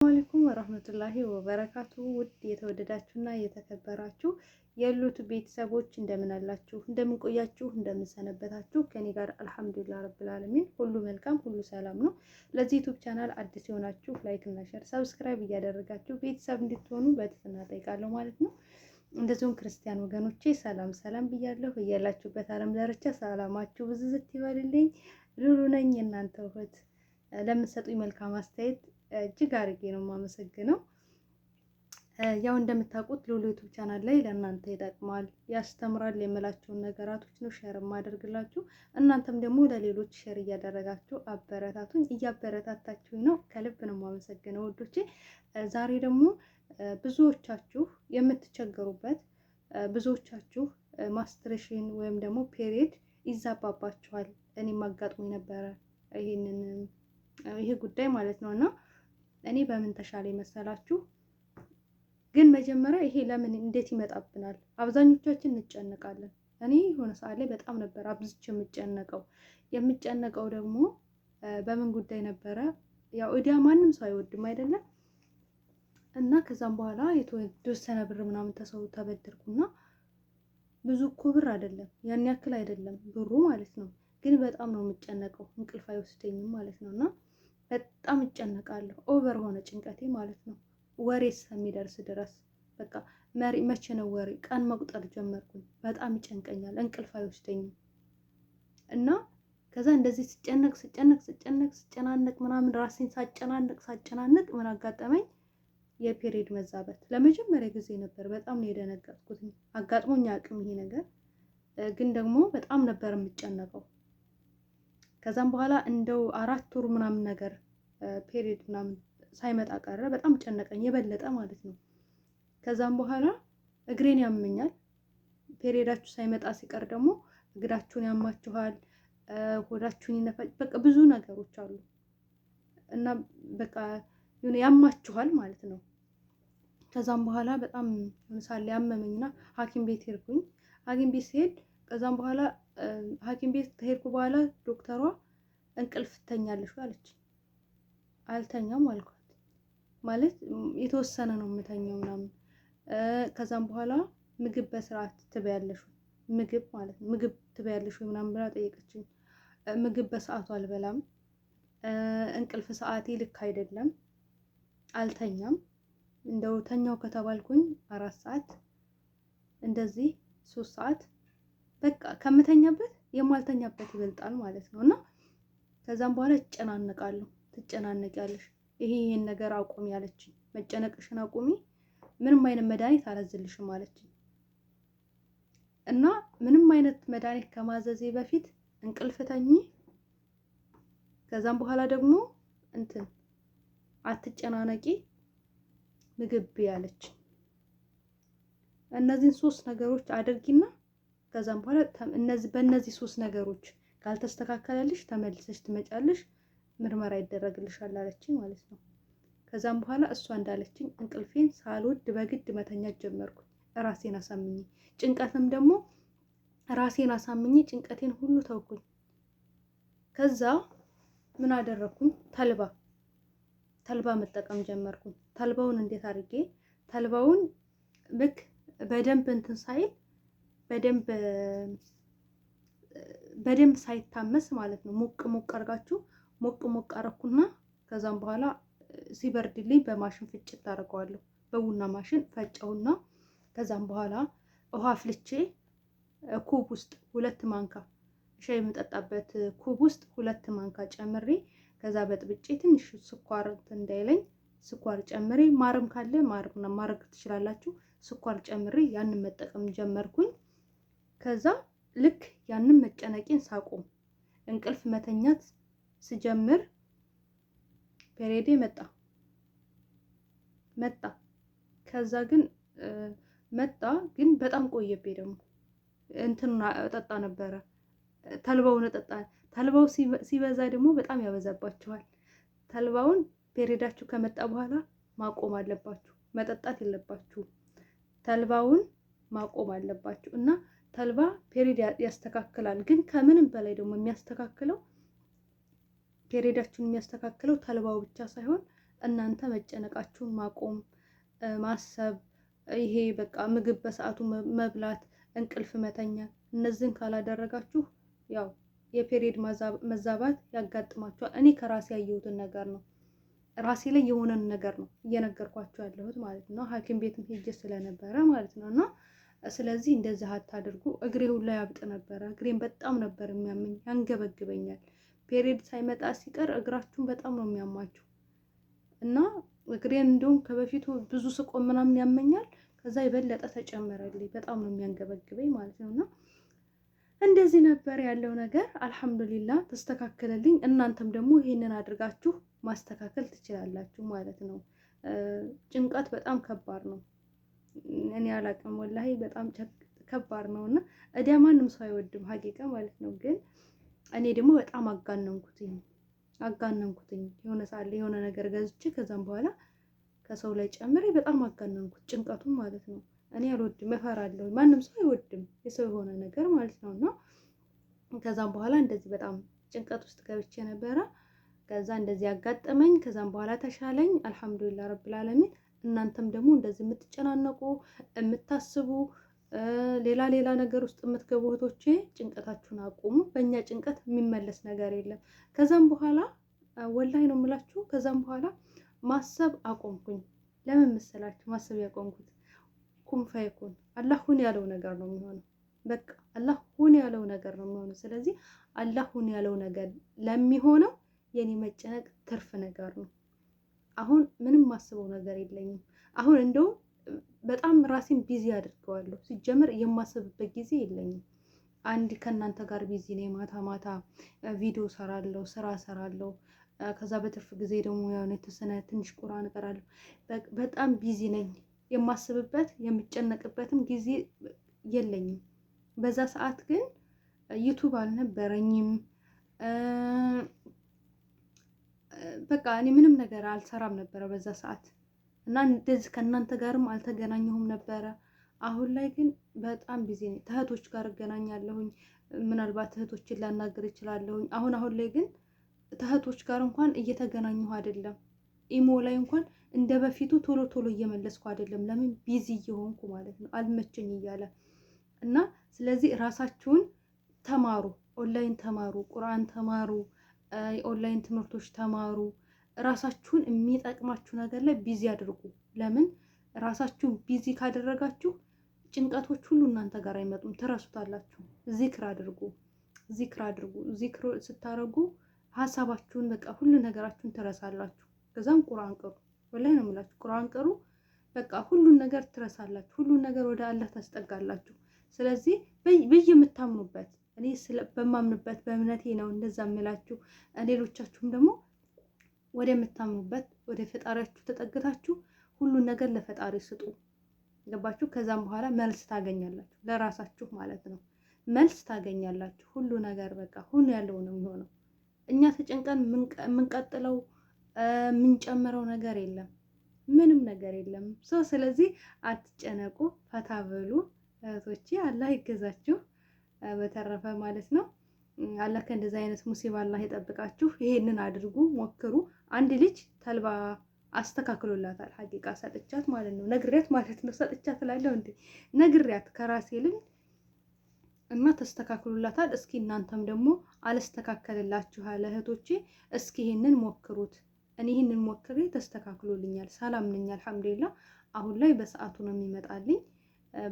አለይኩም ወራህመቱላሂ ወበረካቱ። ውድ የተወደዳችሁና የተከበራችሁ የሉት ቤተሰቦች እንደምን አላችሁ? እንደምን ቆያችሁ? እንደምን ሰነበታችሁ? ከኔ ጋር አልሐምዱሊላህ ረብል ዓለሚን ሁሉ መልካም፣ ሁሉ ሰላም ነው። ለዚህ ዩቲዩብ ቻናል አዲስ የሆናችሁ ላይክ እና ሼር፣ ሰብስክራይብ እያደረጋችሁ ቤተሰብ እንድትሆኑ በትህትና እጠይቃለሁ ማለት ነው። እንደዚሁም ክርስቲያን ወገኖቼ ሰላም ሰላም ብያለሁ። እያላችሁበት ዓለም ዳርቻ ሰላማችሁ ብዝዝት ይበልልኝ። ሉሉ ነኝ የእናንተ እህት። ለምትሰጡኝ መልካም አስተያየት እጅግ አድርጌ ነው የማመሰግነው። ያው እንደምታውቁት ሉሉ ዩቲዩብ ቻናል ላይ ለእናንተ ይጠቅማል፣ ያስተምራል የምላችሁን ነገራቶች ነው ሼር የማደርግላችሁ። እናንተም ደግሞ ለሌሎች ሼር እያደረጋችሁ አበረታቱኝ። እያበረታታችሁኝ ነው፣ ከልብ ነው የማመሰግነው ወዶቼ። ዛሬ ደግሞ ብዙዎቻችሁ የምትቸገሩበት ብዙዎቻችሁ ማስትሬሽን ወይም ደግሞ ፔሪየድ ይዛባባችኋል። እኔም አጋጥሞኝ ነበረ ይሄ ጉዳይ ማለት ነው። እና እኔ በምን ተሻለ መሰላችሁ? ግን መጀመሪያ ይሄ ለምን እንዴት ይመጣብናል? አብዛኞቻችን እንጨነቃለን። እኔ የሆነ ሰዓት ላይ በጣም ነበር አብዝቼ የምጨነቀው ደግሞ በምን ጉዳይ ነበረ? ያው እዳ ማንም ሰው አይወድም አይደለም? እና ከዛም በኋላ የተወሰነ ብር ምናምን ተሰው ተበደርኩና ብዙ እኮ ብር አይደለም፣ ያን ያክል አይደለም ብሩ ማለት ነው። ግን በጣም ነው የምጨነቀው፣ እንቅልፍ አይወስደኝም ማለት ነው። እና በጣም እጨነቃለሁ። ኦቨር ሆነ ጭንቀቴ ማለት ነው። ወሬ እስከሚደርስ ድረስ በቃ መቼ ነው ወሬ ቀን መቁጠር ጀመርኩኝ። በጣም ይጨንቀኛል፣ እንቅልፍ አይወስደኝም። እና ከዛ እንደዚህ ስጨናነቅ ምናምን ራሴን ሳጨናነቅ ምን አጋጠመኝ? የፔሪየድ መዛባት ለመጀመሪያ ጊዜ ነበር። በጣም ነው የደነገጥኩት። አጋጥሞኝ አያውቅም ይሄ ነገር፣ ግን ደግሞ በጣም ነበር የምጨነቀው። ከዛም በኋላ እንደው 4 ወር ምናምን ነገር ፔሪየድ ምናምን ሳይመጣ ቀረ። በጣም ጨነቀኝ የበለጠ ማለት ነው። ከዛም በኋላ እግሬን ያመኛል። ፔሪየዳችሁ ሳይመጣ ሲቀር ደግሞ እግራችሁን ያማችኋል፣ ሆዳችሁን ይነፋል። በቃ ብዙ ነገሮች አሉ እና በቃ ያማችኋል ማለት ነው። ከዛም በኋላ በጣም ምሳሌ ያመመኝና ሐኪም ቤት ሄድኩኝ። ሐኪም ቤት ሲሄድ ከዛም በኋላ ሐኪም ቤት ከሄድኩ በኋላ ዶክተሯ እንቅልፍ ትተኛለሽ አለች። አልተኛም አልኳት። ማለት የተወሰነ ነው የምተኛው ምናምን። ከዛም በኋላ ምግብ በስርዓት ትበያለሽ፣ ምግብ ማለት ነው ምግብ ትበያለሽ ምናምን ብላ ጠየቀችኝ። ምግብ በሰዓቱ አልበላም፣ እንቅልፍ ሰዓቴ ልክ አይደለም፣ አልተኛም። እንደው ተኛው ከተባልኩኝ 4 ሰዓት እንደዚህ 3 ሰዓት በቃ ከምተኛበት የማልተኛበት ይበልጣል ማለት ነው። እና ከዛም በኋላ እጨናነቃለሁ። ትጨናነቂያለሽ፣ ይሄን ነገር አቁሚ ያለችኝ። መጨነቅሽን አቁሚ፣ ምንም አይነት መድኃኒት አላዝልሽም አለችኝ። እና ምንም አይነት መድኃኒት ከማዘዜ በፊት እንቅልፍ ተኚ፣ ከዛም በኋላ ደግሞ አትጨናነቂ፣ ምግብ ያለች። እነዚህን 3 ነገሮች አድርጊና ከዛም በኋላ በእነዚህ 3 ነገሮች ካልተስተካከለልሽ ተመልሰሽ ትመጫለሽ፣ ምርመራ ይደረግልሻል አለችኝ ማለት ነው። ከዛም በኋላ እሷ እንዳለችኝ እንቅልፌን ሳልወድ በግድ መተኛት ጀመርኩኝ። ራሴን አሳምኜ ጭንቀትም ደግሞ ራሴን አሳምኜ ጭንቀቴን ሁሉ ተውኩኝ። ከዛ ምን አደረኩኝ? ተልባ መጠቀም ጀመርኩኝ። ተልባውን እንዴት አድርጌ ተልባውን ልክ በደንብ ሳይል በደንብ ሳይታመስ ማለት ነው ሞቅ አርጋችሁ ሞቅ አረኩና ከዛም በኋላ ሲበርድልኝ በማሽን ፍጭት አደርገዋለሁ። በቡና ማሽን ፈጨውና ከዛም በኋላ ውሃ አፍልቼ ኩብ ውስጥ 2 ማንካ ሻይ የምጠጣበት ኩብ ውስጥ 2 ማንካ ጨምሬ ከዛ በጥብጬ ትንሽ ስኳር እንዳይለኝ ስኳር ጨምሬ፣ ማርም ካለ ማረግ ትችላላችሁ። ስኳር ጨምሬ ያንን መጠቀም ጀመርኩኝ። ከዛ ልክ ያንን መጨነቄን ሳቆም እንቅልፍ መተኛት ስጀምር ፔሪየዴ መጣ። ከዛ ግን በጣም ቆየብኝ። ደግሞ እጠጣ ነበረ፣ ተልባውን እጠጣ። ተልባው ሲበዛ ደግሞ በጣም ያበዛባችኋል። ተልባውን ፔሪየዳችሁ ከመጣ በኋላ ማቆም አለባችሁ፣ መጠጣት የለባችሁም። ተልባውን ማቆም አለባችሁ። እና ተልባ ፔሪየድ ያስተካክላል። ግን ከምንም በላይ ደግሞ የሚያስተካክለው ፔሪየዳችሁን የሚያስተካክለው ተልባው ብቻ ሳይሆን እናንተ መጨነቃችሁን ማቆም ማሰብ፣ ይሄ በቃ ምግብ በሰዓቱ መብላት፣ እንቅልፍ መተኛት፣ እነዚህን ካላደረጋችሁ ያው የፔሪድ መዛባት ያጋጥማችኋል። እኔ ከራሴ ያየሁትን ነገር ነው፣ ራሴ ላይ የሆነን ነገር ነው እየነገርኳችሁ ያለሁት ማለት ነው። ሐኪም ቤትም ሄጄ ስለነበረ ማለት ነው። እና ስለዚህ እንደዚህ አታድርጉ። እግሬ ሁላ ያብጥ ነበረ። እግሬን በጣም ነበር የሚያመኝ፣ ያንገበግበኛል። ፔሪድ ሳይመጣ ሲቀር እግራችሁን በጣም ነው የሚያማችሁ እና እግሬን እንደውም ከበፊቱ ብዙ ስቆም ምናምን ያመኛል። ከዛ የበለጠ ተጨመረልኝ። በጣም ነው የሚያንገበግበኝ ማለት ነው። እና እንደዚህ ነበር ያለው ነገር። አልሐምዱሊላህ ተስተካከለልኝ። እናንተም ደግሞ ይሄንን አድርጋችሁ ማስተካከል ትችላላችሁ ማለት ነው። ጭንቀት በጣም ከባድ ነው። እኔ አላቅም ወላሂ በጣም ከባድ ነው እና እዲያ ማንም ሰው አይወድም ሀቂቃ ማለት ነው። ግን እኔ ደግሞ በጣም አጋነንኩትኝ የሆነ ሳለ የሆነ ነገር ገዝቼ ከዛም በኋላ ከሰው ላይ ጨምሬ በጣም አጋነንኩት ጭንቀቱን ማለት ነው። እኔ አልወድም፣ እፈራለሁ። ማንም ሰው አይወድም የሰው የሆነ ነገር ማለት ነው። እና ከዛም በኋላ እንደዚህ በጣም ጭንቀት ውስጥ ገብቼ ነበረ። ከዛ እንደዚህ ያጋጠመኝ። ከዛም በኋላ ተሻለኝ። አልሐምዱሊላህ ረብል ዓለሚን። እናንተም ደግሞ እንደዚህ የምትጨናነቁ የምታስቡ ሌላ ነገር ውስጥ የምትገቡ እህቶቼ ጭንቀታችሁን አቁሙ። በእኛ ጭንቀት የሚመለስ ነገር የለም። ከዛም በኋላ ወላሂ ነው የምላችሁ፣ ከዛም በኋላ ማሰብ አቆምኩኝ። ለምን መሰላችሁ ማሰብ ያቆምኩት? ኩን ፈይኩን፣ አላህ ሁን ያለው ነገር ነው የሚሆነው። በቃ አላህ ሁን ያለው ነገር ነው የሚሆነው። ስለዚህ አላህ ሁን ያለው ነገር ለሚሆነው የኔ መጨነቅ ትርፍ ነገር ነው። አሁን ምንም ማስበው ነገር የለኝም። አሁን እንደውም በጣም ራሴን ቢዚ አድርገዋለሁ። ሲጀምር የማስብበት ጊዜ የለኝም። አንድ ከእናንተ ጋር ቢዚ ነኝ። ማታ ቪዲዮ ሰራለሁ፣ ስራ ሰራለሁ። ከዛ በትርፍ ጊዜ ደግሞ ያው የተወሰነ ትንሽ ቁርአን እቀራለሁ። በጣም ቢዚ ነኝ። የማስብበት የምጨነቅበትም ጊዜ የለኝም። በዛ ሰዓት ግን ዩቱብ አልነበረኝም። በቃ እኔ ምንም ነገር አልሰራም ነበረ በዛ ሰዓት እና እንደዚህ ከእናንተ ጋርም አልተገናኘሁም ነበረ። አሁን ላይ ግን በጣም ቢዚ ነኝ። እህቶች ጋር እገናኛለሁኝ። ምናልባት እህቶችን ላናገር እችላለሁኝ። አሁን ላይ ግን እህቶች ጋር እንኳን እየተገናኘሁ አይደለም። ኢሞ ላይ እንኳን እንደ በፊቱ ቶሎ እየመለስኩ አይደለም። ለምን? ቢዚ እየሆንኩ ማለት ነው፣ አልመቸኝ እያለ እና ስለዚህ ራሳችሁን ተማሩ፣ ኦንላይን ተማሩ፣ ቁርአን ተማሩ፣ የኦንላይን ትምህርቶች ተማሩ። ራሳችሁን የሚጠቅማችሁ ነገር ላይ ቢዚ አድርጉ። ለምን? ራሳችሁን ቢዚ ካደረጋችሁ ጭንቀቶች ሁሉ እናንተ ጋር አይመጡም፣ ትረሱታላችሁ። ዚክር አድርጉ። ዚክር ስታደርጉ ሀሳባችሁን በቃ ሁሉ ነገራችሁን ትረሳላችሁ። ከዛም ቁርአን ቅሩ። ወላሂ ነው የምላችሁ፣ ቁርአን ቅሩ። በቃ ሁሉን ነገር ትረሳላችሁ። ሁሉን ነገር ወደ አላህ ታስጠጋላችሁ። ስለዚህ በየምታምኑበት፣ እኔ በማምንበት በእምነቴ ነው እንደዛ የምላችሁ። ሌሎቻችሁም ደግሞ ወደ የምታምኑበት ወደ ፈጣሪያችሁ ተጠግታችሁ ሁሉን ነገር ለፈጣሪ ስጡ። ገባችሁ? ከዛም በኋላ መልስ ታገኛላችሁ፣ ለራሳችሁ ማለት ነው። መልስ ታገኛላችሁ። ሁሉ ነገር በቃ ሁሉ ያለው ነው የሚሆነው። እኛ ተጨንቀን የምንቀጥለው የምንጨምረው ነገር የለም፣ ምንም ነገር የለም። ስለዚህ አትጨነቁ፣ ፈታ በሉ እህቶቼ። አላህ ይገዛችሁ። በተረፈ ማለት ነው አላህ ከእንደዚህ አይነት ሙሲባ አላህ ይጠብቃችሁ። ይሄንን አድርጉ፣ ሞክሩ። አንድ ልጅ ተልባ አስተካክሎላታል። ሀቂቃ ሰጥቻት ማለት ነው፣ ነግሪያት ማለት ነው። ሰጥቻት እላለሁ እንዴ፣ ነግሪያት ከራሴ ልጅ እና ተስተካክሎላታል። እስኪ እናንተም ደግሞ አልስተካከልላችሁ አለ እህቶቼ፣ እስኪ ይሄንን ሞክሩት። እኔ ይሄንን ሞክሬ ተስተካክሎልኛል፣ ሰላም ነኝ፣ አልሐምዱሊላህ። አሁን ላይ በሰዓቱ ነው የሚመጣልኝ።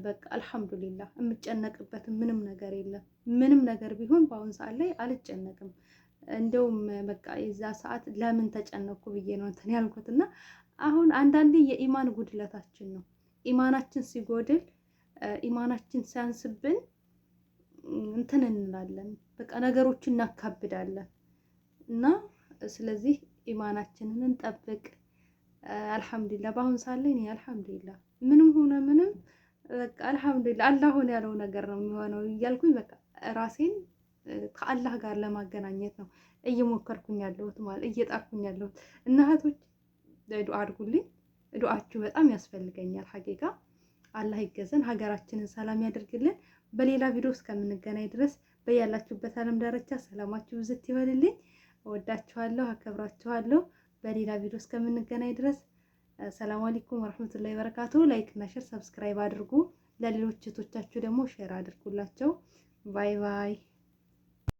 በቃ አልሐምዱሊላህ። የምጨነቅበት ምንም ነገር የለም። ምንም ነገር ቢሆን በአሁን ሰዓት ላይ አልጨነቅም። እንደውም በቃ የዛ ሰዓት ለምን ተጨነኩ ብዬ ነው እንትን ያልኩት። እና አሁን አንዳንዴ የኢማን ጉድለታችን ነው። ኢማናችን ሲጎድል፣ ኢማናችን ሲያንስብን እንትን እንላለን፣ በቃ ነገሮችን እናካብዳለን። እና ስለዚህ ኢማናችንን እንጠብቅ። አልሐምዱሊላህ በአሁን ሰዓት ላይ እኔ አልሐምዱሊላህ ምንም ሆነ ምንም በቃ አልሐምዱሊላህ አላህ ሆነ ያለው ነገር ነው የሚሆነው እያልኩኝ በቃ ራሴን ከአላህ ጋር ለማገናኘት ነው እየሞከርኩኝ ያለሁት ማለት እየጣርኩኝ ያለሁት። እና እህቶች ዱአ አድርጉልኝ። ዱአችሁ በጣም ያስፈልገኛል ሀቂቃ። አላህ ይገዘን፣ ሀገራችንን ሰላም ያደርግልን። በሌላ ቪዲዮ እስከምንገናኝ ድረስ በያላችሁበት ዓለም ዳርቻ ሰላማችሁ ብዝት ይበልልኝ። እወዳችኋለሁ፣ አከብራችኋለሁ። በሌላ ቪዲዮ እስከምንገናኝ ድረስ ሰላም አለይኩም ወራህመቱላሂ ወበረካቱ። ላይክ እና ሼር ሰብስክራይብ አድርጉ። ለሌሎች እህቶቻችሁ ደግሞ ሼር አድርጉላቸው። ባይ ባይ።